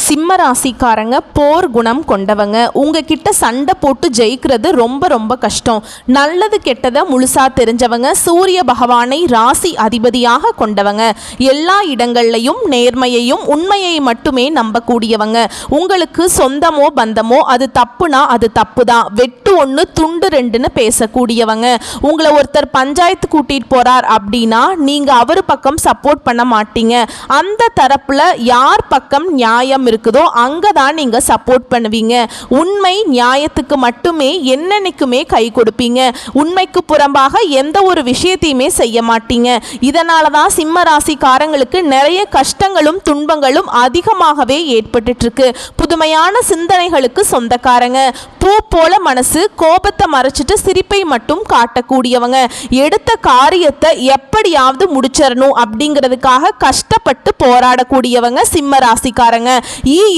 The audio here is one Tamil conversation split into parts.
சிம்ம ராசிக்காரங்க போர் குணம் கொண்டவங்க. உங்ககிட்ட சண்டை போட்டு ஜெயிக்கிறது ரொம்ப ரொம்ப கஷ்டம். நல்லது கெட்டதை முழுசா தெரிஞ்சவங்க. சூரிய பகவானை ராசி அதிபதியாக கொண்டவங்க. எல்லா இடங்கள்லையும் நேர்மையையும் உண்மையை மட்டுமே நம்பக்கூடியவங்க. உங்களுக்கு சொந்தமோ பந்தமோ அது தப்புனா அது தப்பு தான், வெட்டு ஒன்று துண்டு ரெண்டுன்னு பேசக்கூடியவங்க. உங்களை ஒருத்தர் பஞ்சாயத்து கூட்டிட்டு போறார் அப்படின்னா நீங்க அவர் பக்கம் சப்போர்ட் பண்ண மாட்டீங்க. அந்த தரப்புல யார் பக்கம் நியாயம் இருக்குதோ அங்கதான் நீங்க சப்போர்ட் பண்ணுவீங்க. உண்மை நியாயத்துக்கு மட்டுமே என்னன்னைக்குமே கை கொடுப்பீங்க. உண்மைக்கு புறம்பாக எந்த ஒரு விஷயத்தையுமே செய்ய மாட்டீங்க. இதனால தான் சிம்ம ராசிக்காரங்களுக்கு நிறைய கஷ்டங்களும் துன்பங்களும் அதிகமாகவே ஏற்பட்டு இருக்கு. புதுமையான சிந்தனைகளுக்கு சொந்தக்காரங்க. பூ போல மனசு, கோபத்தை மறைச்சிட்டு சிரிப்பை மட்டும் காட்டக்கூடியவங்க. எடுத்த காரியத்தை எப்படியாவது முடிச்சிடணும் அப்படிங்கிறதுக்காக கஷ்டப்பட்டு போராடக்கூடியவங்க சிம்ம ராசிக்காரங்க.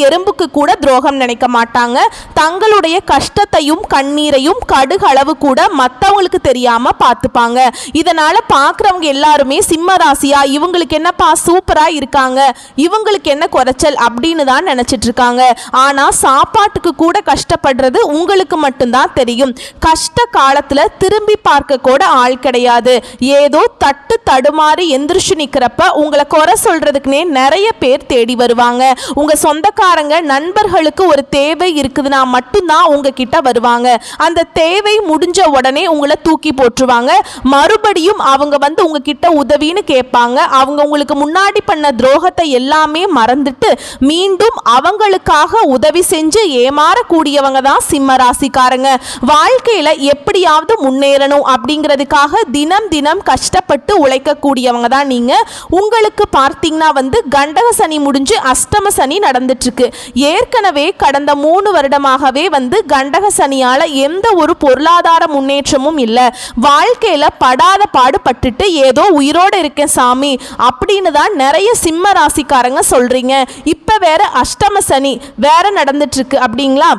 எறும்புக்கு கூட துரோகம் நினைக்க மாட்டாங்க. தங்களுடைய கஷ்டத்தையும் கண்ணீரையும் கடுகளவு கூட மற்றவங்களுக்கு தெரியாம பார்த்துப்பாங்க. இதனால பார்க்குறவங்க எல்லாருமே சிம்ம ராசியா, இவங்களுக்கு என்னப்பா சூப்பரா இருக்காங்க, இவங்களுக்கு என்ன குறைச்சல் அப்படின்னு தான் நினைச்சிட்டு இருக்காங்க. ஆனா சாப்பாட்டுக்கு கூட கஷ்டப்படுறது உங்களுக்கு மட்டும்தான் தெரியும். கஷ்ட காலத்துல திரும்பி பார்க்க கூட ஆள் கிடையாது. ஏதோ தட்டு தடுமாறி எந்திரிச்சு நிக்கிறப்ப உங்களை குறை சொல்றதுக்குனே நிறைய பேர் தேடி வருவாங்க. உங்க சொந்தக்காரங்க நண்பர்களுக்கு ஒரு தேவை இருக்குதுன்னா மட்டும்தான் உங்ககிட்ட வருவாங்க. அந்த தேவை முடிஞ்ச உடனே உங்களை தூக்கி போட்டுருவாங்க. மறுபடியும் அவங்க வந்து உங்ககிட்ட உதவின்னு கேட்பாங்க. அவங்க உங்களுக்கு முன்னாடி பண்ண துரோகத்தை எல்லாமே மறந்துட்டு மீண்டும் அவங்களுக்காக உதவி செஞ்சு ஏமாறக்கூடியவங்க தான் சிம்ம ராசிக்காரங்க. வாழ்க்கையில எப்படியாவது முன்னேறணும் அப்படிங்கிறதுக்காக தினம் தினம் கஷ்டப்பட்டு உழைக்கக்கூடியவங்க தான் நீங்க. உங்களுக்கு பார்த்தீங்கன்னா வந்து கண்டக சனி முடிஞ்சு அஷ்டம சனி நடந்துட்டு இருக்கு. ஏற்கனவே கடந்த 3 வருடமாகவே வந்து கண்டக சனியால எந்த ஒரு பொருளாதார முன்னேற்றமும் இல்லை. வாழ்க்கையில படாத பாடுபட்டுட்டு ஏதோ உயிரோடு இருக்கேன் சாமி அப்படின்னு தான் நிறைய சிம்ம ராசிக்காரங்க சொல்றீங்க. இப்ப வேற அஷ்டம சனி வேற நடந்துட்டு இருக்கு அப்படிங்களா?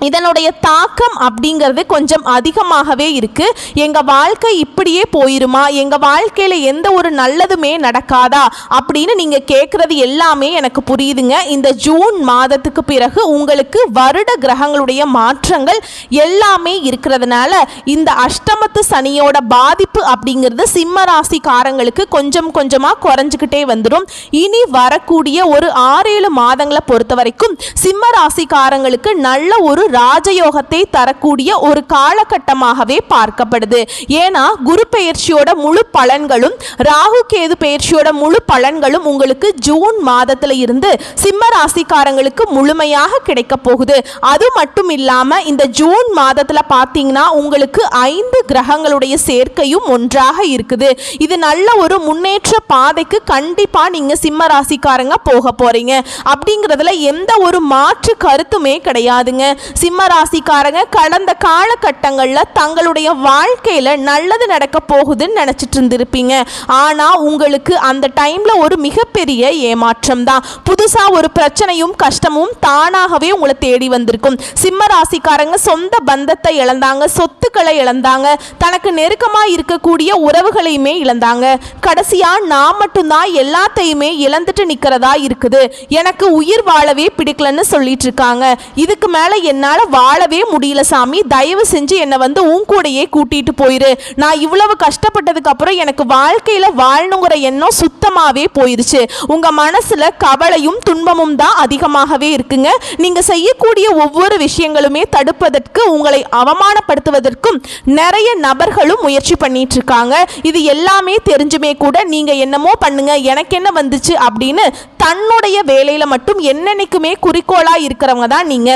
இதனுடைய தாக்கம் அப்படிங்கிறது கொஞ்சம் அதிகமாகவே இருக்கு. எங்க வாழ்க்கை இப்படியே போயிருமா, எங்க வாழ்க்கையில எந்த ஒரு நல்லதுமே நடக்காதா அப்படின்னு நீங்க கேட்கறது எல்லாமே எனக்கு புரியுதுங்க. இந்த ஜூன் மாதத்துக்கு பிறகு உங்களுக்கு வருட கிரகங்களுடைய மாற்றங்கள் எல்லாமே இருக்கிறதுனால இந்த அஷ்டமத்து சனியோட பாதிப்பு அப்படிங்கிறது சிம்ம ராசிக்காரங்களுக்கு கொஞ்சம் கொஞ்சமா குறைஞ்சிக்கிட்டே வந்துடும். இனி வரக்கூடிய ஒரு 6-7 மாதங்களை பொறுத்த வரைக்கும் சிம்ம ராசிக்காரங்களுக்கு நல்ல ஒரு ராஜயோகத்தை தரக்கூடிய ஒரு காலகட்டமாகவே பார்க்கப்படுது. ஏன்னா குரு பெயர்ச்சியோட முழு பலன்களும் ராகு கேது பெயர்ச்சியோட முழு பலன்களும் உங்களுக்கு ஜூன் மாதத்துல இருந்து சிம்ம ராசிக்காரங்களுக்கு முழுமையாக கிடைக்க போகுது. அது மட்டும் இல்லாம இந்த ஜூன் மாதத்துல பாத்தீங்கன்னா உங்களுக்கு 5 கிரகங்களுடைய சேர்க்கையும் ஒன்றாக இருக்குது. இது நல்ல ஒரு முன்னேற்ற பாதைக்கு கண்டிப்பா நீங்க சிம்ம ராசிக்காரங்க போக போறீங்க அப்படிங்கிறதுல எந்த ஒரு மாற்று கருத்துமே கிடையாதுங்க. சிம்ம ராசிக்காரங்க கடந்த காலகட்டங்களில் தங்களுடைய வாழ்க்கையில் நல்லது நடக்க போகுதுன்னு நினச்சிட்டு இருந்திருப்பீங்க. ஆனால் உங்களுக்கு அந்த டைமில் ஒரு மிகப்பெரிய ஏமாற்றம் தான். புதுசாக ஒரு பிரச்சனையும் கஷ்டமும் தானாகவே உங்களை தேடி வந்திருக்கும். சிம்ம ராசிக்காரங்க சொந்த பந்தத்தை இழந்தாங்க, சொத்துக்களை இழந்தாங்க, தனக்கு நெருக்கமாக இருக்கக்கூடிய உறவுகளையுமே இழந்தாங்க. கடைசியாக நான் மட்டும்தான் எல்லாத்தையுமே இழந்துட்டு நிற்கிறதா இருக்குது, எனக்கு உயிர் வாழவே பிடிக்கலன்னு சொல்லிட்டு இருக்காங்க. இதுக்கு மேலே என்னால் வாழவே முடியல சாமி, தயவு செஞ்சு என்னை வந்து உன் கூடையே கூட்டிட்டு போயிரு. நான் இவ்வளவு கஷ்டப்பட்டதுக்கு அப்புறம் எனக்கு வாழ்க்கையில வாழணுங்கிற எண்ணம் சுத்தமாவே போயிருச்சு. உங்க மனசுல கவலையும் துன்பமும் தான் அதிகமாகவே இருக்குங்க. நீங்க செய்யக்கூடிய ஒவ்வொரு விஷயங்களுமே தடுப்பதற்கு, உங்களை அவமானப்படுத்துவதற்கும் நிறைய நபர்களும் முயற்சி பண்ணிட்டு இருக்காங்க. இது எல்லாமே தெரிஞ்சுமே கூட நீங்க என்னமோ பண்ணுங்க, எனக்கு என்ன வந்துச்சு அப்படின்னு தன்னுடைய வேலையில மட்டும் என்னன்னைக்குமே குறிக்கோளா இருக்கிறவங்க தான் நீங்க.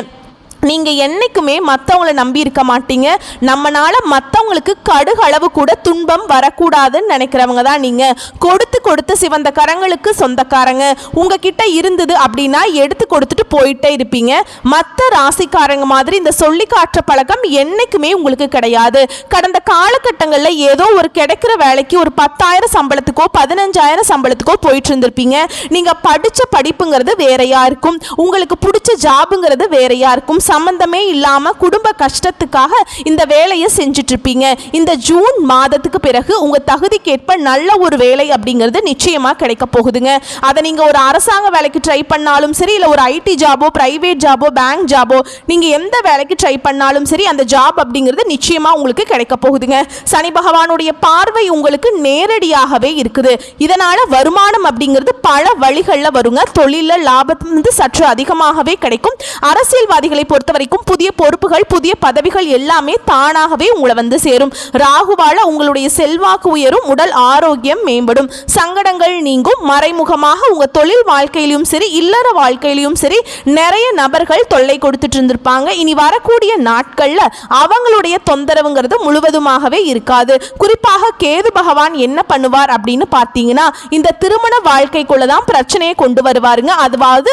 நீங்கள் என்றைக்குமே மற்றவங்கள நம்பி இருக்க மாட்டீங்க. நம்மளால மற்றவங்களுக்கு கடுகளவு கூட துன்பம் வரக்கூடாதுன்னு நினைக்கிறவங்க தான் நீங்கள். கொடுத்து கொடுத்து சிவந்த கரங்களுக்கு சொந்தக்காரங்க. உங்ககிட்ட இருந்தது அப்படின்னா எடுத்து கொடுத்துட்டு போயிட்டே இருப்பீங்க. மற்ற ராசிக்காரங்க மாதிரி இந்த சொல்லி காட்டுற பழக்கம் என்றைக்குமே உங்களுக்கு கிடையாது. கடந்த காலகட்டங்களில் ஏதோ ஒரு கிடைக்கிற வேலைக்கு ஒரு 10,000 சம்பளத்துக்கோ 15,000 சம்பளத்துக்கோ போயிட்டு இருந்திருப்பீங்க. நீங்கள் படித்த படிப்புங்கிறது வேறையா இருக்கும், உங்களுக்கு பிடிச்ச ஜாபுங்கிறது வேறையா இருக்கும். சம்பந்தமே இல்லாம குடும்ப கஷ்டத்துக்காக இந்த வேலையை செஞ்சுட்டு இருப்பீங்க. இந்த ஜூன் மாதத்துக்கு பிறகு உங்க தகுதிக்கேற்ப நல்ல ஒரு வேலை அப்படிங்கிறது நிச்சயமா கிடைக்க போகுதுங்க. அதை நீங்க ஒரு அரசாங்க வேலைக்கு ட்ரை பண்ணாலும் சரி, இல்ல ஒரு ஐடி ஜாபோ, பிரைவேட் ஜாபோ, பேங்க் ஜாபோ, நீங்க எந்த வேலைக்கு ட்ரை பண்ணாலும் சரி அந்த ஜாப் அப்படிங்கிறது நிச்சயமா உங்களுக்கு கிடைக்க போகுதுங்க. சனி பகவானுடைய பார்வை உங்களுக்கு நேரடியாகவே இருக்குது. இதனால வருமானம் அப்படிங்கிறது பல வழிகளில் வருங்க. தொழில லாபம் வந்து சற்று அதிகமாகவே கிடைக்கும். அரசியல்வாதிகளை பொறுத்த வரைக்கும் புதிய பொறுப்புகள், புதிய பதவிகள் எல்லாமே தானாகவே உங்களை வந்து சேரும். ராகுவால உங்களுடைய செல்வாக்கு உயரும், உடல் ஆரோக்கியம் மேம்படும், சங்கடங்கள் நீங்கும். மறைமுகமாக உங்க தொழில் வாழ்க்கையிலும் சரி, இல்லற வாழ்க்கையிலும் சரி நிறைய நபர்கள் தொல்லை கொடுத்துட்டு இருந்திருப்பாங்க. இனி வரக்கூடிய நாட்கள்ல அவங்களுடைய தொந்தரவுங்கிறது முழுவதுமாகவே இருக்காது. குறிப்பாக கேது பகவான் என்ன பண்ணுவார் அப்படின்னு பார்த்தீங்கன்னா, இந்த திருமண வாழ்க்கைக்குள்ளதான் பிரச்சனையை கொண்டு வருவாருங்க. அதாவது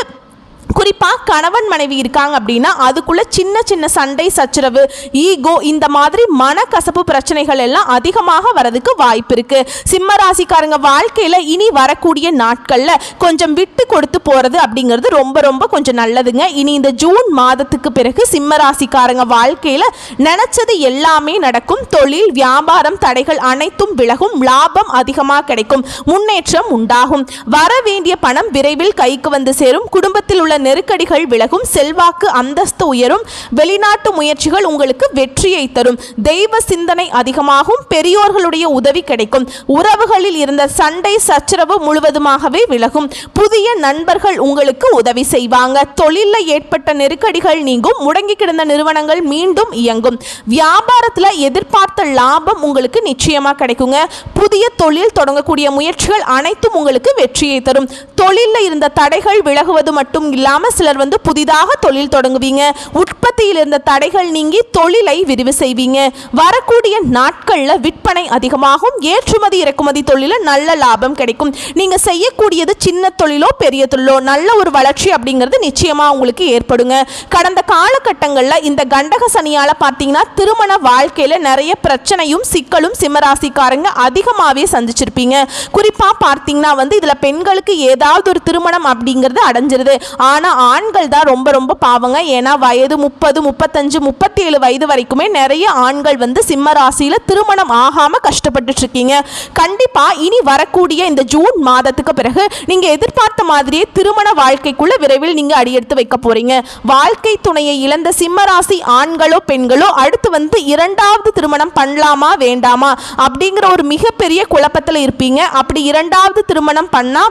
குறிப்பாக கணவன் மனைவி இருக்காங்க அப்படின்னா அதுக்குள்ள சின்ன சின்ன சண்டை சச்சரவு, ஈகோ, இந்த மாதிரி மனக்கசப்பு பிரச்சனைகள் எல்லாம் அதிகமாக வரதுக்கு வாய்ப்பு இருக்கு. சிம்ம ராசிக்காரங்க வாழ்க்கையில இனி வரக்கூடிய நாட்கள்ல கொஞ்சம் விட்டு கொடுத்து போறது அப்படிங்கிறது ரொம்ப ரொம்ப கொஞ்சம் நல்லதுங்க. இனி இந்த ஜூன் மாதத்துக்கு பிறகு சிம்ம ராசிக்காரங்க வாழ்க்கையில நினைச்சது எல்லாமே நடக்கும். தொழில் வியாபாரம் தடைகள் அனைத்தும் விலகும், லாபம் அதிகமாக கிடைக்கும், முன்னேற்றம் உண்டாகும். வர வேண்டிய பணம் விரைவில் கைக்கு வந்து சேரும். குடும்பத்தில் உள்ள நெருக்கடிகள் விலகும், செல்வாக்கு அந்தஸ்து உயரும். வெளிநாட்டு முயற்சிகள் உங்களுக்கு வெற்றியை தரும். தெய்வ சிந்தனை அதிகமாகும், பெரியோர்களுடைய உதவி கிடைக்கும். உறவுகளில் இருந்த சண்டை சச்சரவு முழுவதுமாகவே விலகும். புதிய நண்பர்கள் உங்களுக்கு உதவி செய்வாங்க. தொழிலில் ஏற்பட்ட நெருக்கடிகள் நீங்கும், முடங்கி கிடந்த நிறுவனங்கள் மீண்டும் இயங்கும். வியாபாரத்தில் எதிர்பார்த்த லாபம் உங்களுக்கு நிச்சயமா கிடைக்குங்க. புதிய தொழில் தொடங்கக்கூடிய முயற்சிகள் அனைத்தும் உங்களுக்கு வெற்றியை தரும். தொழிலில் இருந்த தடைகள் விலகுவது மட்டும் இல்லாமல் சிலர் வந்து புதிதாக தொழில் தொடங்குவீங்க. உற்பத்தியில் இருந்த தடைகள் நீங்கி தொழிலை விரிவு செய்வீங்க. வரக்கூடிய நாட்களில் விற்பனை அதிகமாகும். ஏற்றுமதி இறக்குமதி தொழிலில் நல்ல லாபம் கிடைக்கும். நீங்க செய்யக்கூடியது சின்ன தொழிலோ பெரிய தொழிலோ நல்ல ஒரு வளர்ச்சி அப்படிங்கிறது நிச்சயமா உங்களுக்கு ஏற்படுங்க. கடந்த காலகட்டங்களில் இந்த கண்டக சனியால பார்த்தீங்கன்னா திருமண வாழ்க்கையில நிறைய பிரச்சனையும் சிக்கலும் சிம்மராசிக்காரங்க அதிகமாகவே சந்திச்சிருப்பீங்க. குறிப்பா பார்த்தீங்கன்னா வந்து இதுல பெண்களுக்கு ஏதாவது ஒரு திருமணம் அப்படிங்கிறது அடைஞ்சிருது. ஆனால் ஆண்கள் தான் ரொம்ப ரொம்ப பாவங்க. ஏன்னா வயது 30, 35, 37 வயது வரைக்குமே நிறைய ஆண்கள் வந்து சிம்ம ராசியில் திருமணம் ஆகாமல் கஷ்டப்பட்டு இருக்கீங்க. கண்டிப்பாக இனி வரக்கூடிய இந்த ஜூன் மாதத்துக்கு பிறகு நீங்கள் எதிர்பார்த்த மாதிரியே திருமண வாழ்க்கைக்குள்ள விரைவில் நீங்கள் அடியெடுத்து வைக்க போறீங்க. வாழ்க்கை துணையை இழந்த சிம்ம ராசி ஆண்களோ பெண்களோ அடுத்து வந்து இரண்டாவது திருமணம் பண்ணலாமா வேண்டாமா அப்படிங்கிற ஒரு மிகப்பெரிய குழப்பத்தில் இருப்பீங்க. அப்படி இரண்டாவது திருமணம் பண்ணா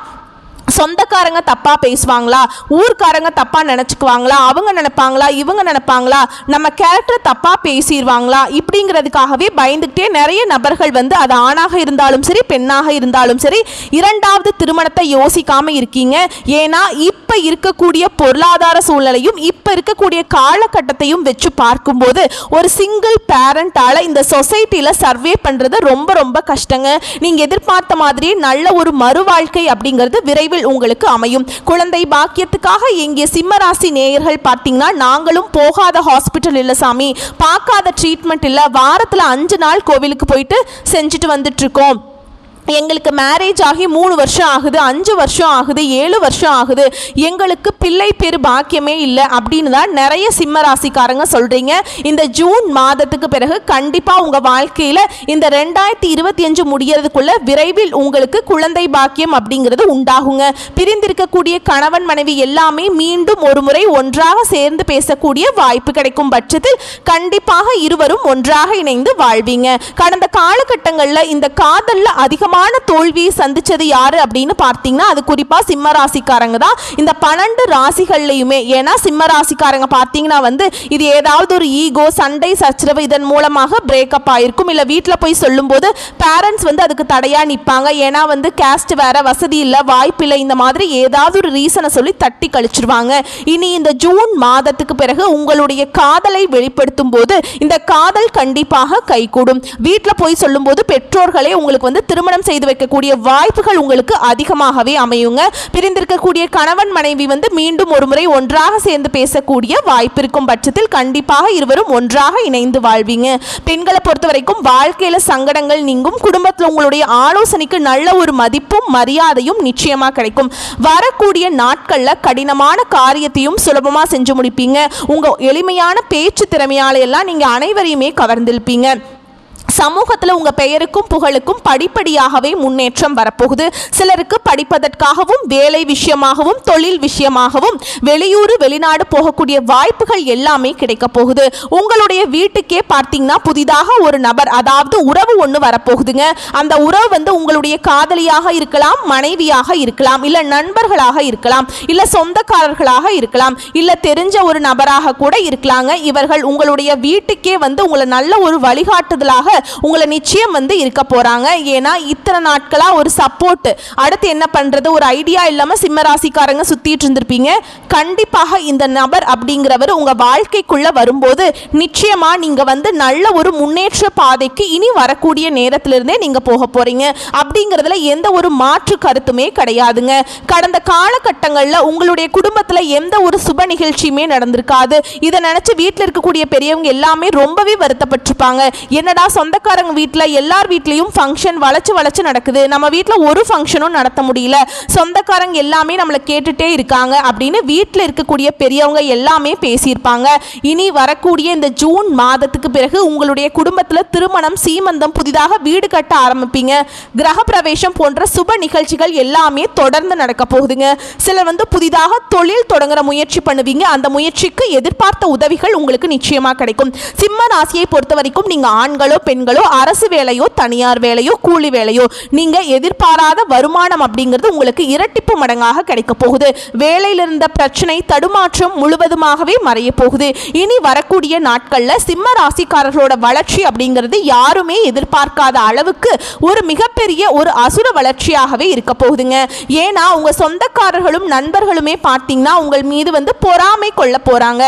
சொந்தக்காரங்க தப்பா பேசுவாங்களா, ஊர்க்காரங்க தப்பா நினைச்சுக்குவாங்களா, அவங்க நினைப்பாங்களா, இவங்க நினைப்பாங்களா, நம்ம கேரக்டர் தப்பா பேசிடுவாங்களா, இப்படிங்கிறதுக்காகவே பயந்துக்கிட்டே நிறைய நபர்கள் வந்து அது ஆணாக இருந்தாலும் சரி பெண்ணாக இருந்தாலும் சரி இரண்டாவது திருமணத்தை யோசிக்காம இருக்கீங்க. ஏன்னா இப்ப இருக்கக்கூடிய பொருளாதார சூழ்நிலையும் இப்ப இருக்கக்கூடிய காலகட்டத்தையும் வச்சு பார்க்கும்போது ஒரு சிங்கிள் பேரண்டால இந்த சொசைட்டில சர்வே பண்றது ரொம்ப ரொம்ப கஷ்டங்க. நீங்க எதிர்பார்த்த மாதிரியே நல்ல ஒரு மறு வாழ்க்கை அப்படிங்கிறது விரைவில் உங்களுக்கு அமையும். குழந்தை பாக்கியத்துக்காக எங்கே சிம்மராசி நேயர்கள் பார்த்தீங்கன்னா, நாங்களும் போகாத ஹாஸ்பிட்டல் இல்லை சாமி, பார்க்காத ட்ரீட்மெண்ட் இல்லை, வாரத்தில் 5 நாள் கோவிலுக்கு போயிட்டு செஞ்சுட்டு வந்துட்டு இருக்கோம், எங்களுக்கு மேரேஜ் ஆகி 3 வருஷம் ஆகுது, 5 வருஷம் ஆகுது, 7 வருஷம் ஆகுது, எங்களுக்கு பிள்ளை பேர் பாக்கியமே இல்லை அப்படின்னு தான் நிறைய சிம்ம ராசிக்காரங்க சொல்றீங்க. இந்த ஜூன் மாதத்துக்கு பிறகு கண்டிப்பா உங்க வாழ்க்கையில இந்த 2025 முடியறதுக்குள்ள விரைவில் உங்களுக்கு குழந்தை பாக்கியம் அப்படிங்கிறது உண்டாகுங்க. பிரிந்திருக்கக்கூடிய கணவன் மனைவி எல்லாமே மீண்டும் ஒரு முறை ஒன்றாக சேர்ந்து பேசக்கூடிய வாய்ப்பு கிடைக்கும் பட்சத்தில் கண்டிப்பாக இருவரும் ஒன்றாக இணைந்து வாழ்வீங்க. கடந்த காலகட்டங்களில் இந்த காதல்ல அதிகமாக தோல்வியை சந்திச்சது யாரு அப்படின்னு பார்த்தீங்கன்னா அது குறிப்பா சிம்ம ராசிக்காரங்க தான். இந்த 12 ராசிகள்லையுமே, ஏன்னா சிம்ம ராசிக்காரங்க பார்த்தீங்கன்னா வந்து இது ஏதாவது ஒரு ஈகோ சண்டை சச்சரவு இதன் மூலமாக பிரேக்கப் ஆயிருக்கும். இல்லை வீட்டில் போய் சொல்லும்போது பேரண்ட்ஸ் வந்து அதுக்கு தடையா நிற்பாங்க. ஏன்னா வந்து கேஸ்ட் வேற, வசதி இல்லை, வாய்ப்பு இல்லை, இந்த மாதிரி ஏதாவது ஒரு ரீசனை சொல்லி தட்டி கழிச்சிருவாங்க. இனி இந்த ஜூன் மாதத்துக்கு பிறகு உங்களுடைய காதலை வெளிப்படுத்தும் போது இந்த காதல் கண்டிப்பாக கைகூடும். வீட்டில் போய் சொல்லும்போது பெற்றோர்களே உங்களுக்கு வந்து திருமணம் திருமணம் செய்து வைக்கக்கூடிய வாய்ப்புகள் உங்களுக்கு அதிகமாகவே அமையுங்க. பிரிந்திருக்கக்கூடிய கணவன் மனைவி மீண்டும் ஒரு முறை ஒன்றாக சேர்ந்து பேசக்கூடிய வாய்ப்பு இருக்கும் பட்சத்தில் கண்டிப்பாக இருவரும் ஒன்றாக இணைந்து வாழ்வீங்க. பெண்களை பொறுத்த வரைக்கும் வாழ்க்கையில சங்கடங்கள் நீங்கும். குடும்பத்தில் உங்களுடைய ஆலோசனைக்கு நல்ல ஒரு மதிப்பும் மரியாதையும் நிச்சயமா கிடைக்கும். வரக்கூடிய நாட்கள்ல கடினமான காரியத்தையும் சுலபமா செஞ்சு முடிப்பீங்க. உங்க எளிமையான பேச்சு திறமையால எல்லாம் நீங்க அனைவரையுமே கவர்ந்திருப்பீங்க. சமூகத்தில் உங்கள் பெயருக்கும் புகழுக்கும் படிப்படியாகவே முன்னேற்றம் வரப்போகுது. சிலருக்கு படிப்பதற்காகவும் வேலை விஷயமாகவும் தொழில் விஷயமாகவும் வெளியூர் வெளிநாடு போகக்கூடிய வாய்ப்புகள் எல்லாமே கிடைக்க போகுது. உங்களுடைய வீட்டுக்கே பார்த்தீங்கன்னா புதிதாக ஒரு நபர், அதாவது உறவு ஒன்று வரப்போகுதுங்க. அந்த உறவு உங்களுடைய காதலியாக இருக்கலாம், மனைவியாக இருக்கலாம், இல்லை நண்பர்களாக இருக்கலாம், இல்லை சொந்தக்காரர்களாக இருக்கலாம், இல்லை தெரிஞ்ச ஒரு நபராக கூட இருக்கலாங்க. இவர்கள் உங்களுடைய வீட்டுக்கே உங்களை நல்ல ஒரு வழிகாட்டுதலாக உங்களை நிச்சயம் இருக்க போறாங்க. ஏன்னா இத்தனை நாட்களா ஒரு சப்போர்ட், அடுத்து என்ன பண்றது ஒரு ஐடியா இல்லாம சிம்ம ராசிக்காரங்க சுத்திட்டு இருந்திருப்பீங்க. கண்டிப்பாக இந்த நபர் அப்படிங்கிறவர் உங்க வாழ்க்கைக்குள்ள வரும்போது நிச்சயமா நீங்க நல்ல ஒரு முன்னேற்ற பாதைக்கு இனி வரக்கூடிய நேரத்திலிருந்தே நீங்க போக போறீங்க அப்படிங்கிறதுல எந்த ஒரு மாற்று கருத்துமே கிடையாதுங்க. கடந்த காலகட்டங்களில் உங்களுடைய குடும்பத்தில் எந்த ஒரு சுப நிகழ்ச்சியுமே நடந்திருக்காது. இதை நினைச்சு வீட்டில் இருக்கக்கூடிய பெரியவங்க எல்லாமே ரொம்பவே வருத்தப்பட்டிருப்பாங்க. என்னடா சொந்தக்காரங்க வீட்டில் எல்லார் வீட்லேயும் ஃபங்க்ஷன் வளைச்சு நடக்குது, நம்ம வீட்டில் ஒரு ஃபங்க்ஷனும் நடத்த முடியல, சொந்தக்காரங்க எல்லாமே நம்மளை கேட்டுட்டே இருக்காங்க அப்படின்னு வீட்டில் இருக்கக்கூடிய பெரியவங்க எல்லாமே பேசியிருப்பாங்க. இனி வரக்கூடிய இந்த ஜூன் மாதத்துக்கு பிறகு உங்களுடைய குடும்பத்தில் திருமணம், சீமந்தம், புதிதாக வீடு கட்ட ஆரம்பிப்பீங்க. கிரக பிரவேசம் போன்ற சுப நிகழ்ச்சிகள் எல்லாமே தொடர்ந்து நடக்க போகுதுங்க. சிலர் புதிதாக தொழில் தொடங்குற முயற்சி பண்ணுவீங்க. அந்த முயற்சிக்கு எதிர்பார்த்த உதவிகள் உங்களுக்கு நிச்சயமாக கிடைக்கும். சிம்ம ராசியை பொறுத்த வரைக்கும் நீங்க ஆண்களோ பெண்களோ, அரசு வேலையோ தனியார் வேலையோ கூலி வேலையோ, நீங்க எதிர்பாராத வருமானம் அப்படிங்கிறது உங்களுக்கு இரட்டிப்பு மடங்காக கிடைக்க போகுது. வேலையில் இருந்த பிரச்சனை தடுமாற்றம் முழுவதுமாகவே மறைய போகுது. இனி வரக்கூடிய நாட்கள்ல சிம்ம ராசிக்காரர்களோட வளர்ச்சி அப்படிங்கிறது யாருமே எதிர்பார்க்காத அளவுக்கு ஒரு மிகப்பெரிய ஒரு அசுர வளர்ச்சியாகவே இருக்க போகுதுங்க. ஏன்னா உங்க சொந்தக்காரர்களும் நண்பர்களுமே பார்த்தீங்கன்னா உங்கள் மீது பொறாமை கொள்ள போறாங்க.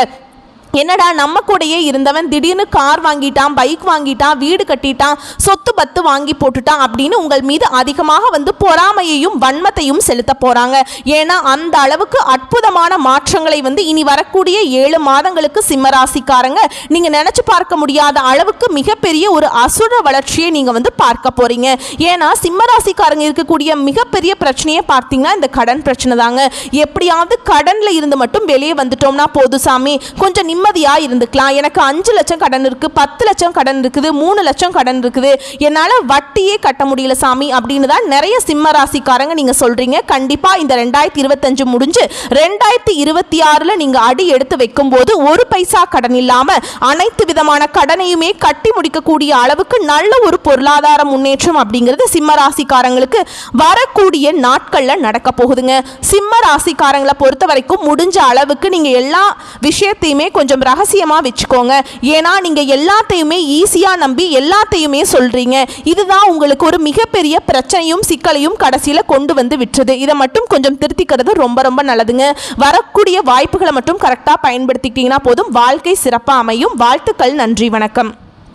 என்னடா நம்ம கூடயே இருந்தவன் திடீர்னு கார் வாங்கிட்டான், பைக் வாங்கிட்டான், வீடு கட்டிட்டான், சொத்து பத்து வாங்கி போட்டுட்டான் அப்படின்னு உங்கள் மீது அதிகமாக பொறாமையையும் வன்மத்தையும் செலுத்த போறாங்க. ஏன்னா அந்த அளவுக்கு அற்புதமான மாற்றங்களை இனி வரக்கூடிய 7 மாதங்களுக்கு சிம்மராசிக்காரங்க நீங்க நினைச்சு பார்க்க முடியாத அளவுக்கு மிகப்பெரிய ஒரு அசுர வளர்ச்சியை நீங்க பார்க்க போறீங்க. ஏன்னா சிம்மராசிக்காரங்க இருக்கக்கூடிய மிகப்பெரிய பிரச்சனையை பார்த்தீங்கன்னா இந்த கடன் பிரச்சனை தாங்க. எப்படியாவது கடன்ல இருந்து மட்டும் வெளியே வந்துட்டோம்னா போது சாமி, கொஞ்சம் நிம்மதியா இருந்துக்கலாம். எனக்கு 5 லட்சம் கடன் இருக்கு, 10 லட்சம் கடன் இருக்குது, 3 லட்சம் கடன் இருக்குது, என்னால வட்டியே கட்ட முடியல சாமி அப்படின்னு தான் நிறைய சிம்ம ராசிக்காரங்க நீங்க சொல்றீங்க. கண்டிப்பா இந்த 2025 முடிஞ்சு 2026ல நீங்க அடி எடுத்து வைக்கும் போது ஒரு பைசா கடன் இல்லாம அனைத்து விதமான கடனையுமே கட்டி முடிக்கக்கூடிய அளவுக்கு நல்ல ஒரு பொருளாதார முன்னேற்றம் அப்படிங்கிறது சிம்ம ராசிக்காரங்களுக்கு வரக்கூடிய நாட்கள்ல நடக்க போகுதுங்க. சிம்ம ராசிக்காரங்களை பொறுத்த வரைக்கும் முடிஞ்ச அளவுக்கு நீங்க எல்லா விஷயத்தையுமே கொஞ்சம் ரகசியமா வச்சுக்கோங்க. ஏன்னா நீங்க எல்லாத்தையுமே ஈஸியா நம்பி எல்லாத்தையுமே சொல்றீங்க. இதுதான் உங்களுக்கு ஒரு மிகப்பெரிய பிரச்சனையும் சிக்கலையும் கடைசியில கொண்டு விட்டுருது. இதை மட்டும் கொஞ்சம் திருத்திக்கிறது ரொம்ப ரொம்ப நல்லதுங்க. வரக்கூடிய வாய்ப்புகளை மட்டும் கரெக்டா பயன்படுத்திக்கிட்டீங்கன்னா போதும், வாழ்க்கை சிறப்பா அமையும். வாழ்த்துக்கள். நன்றி, வணக்கம்.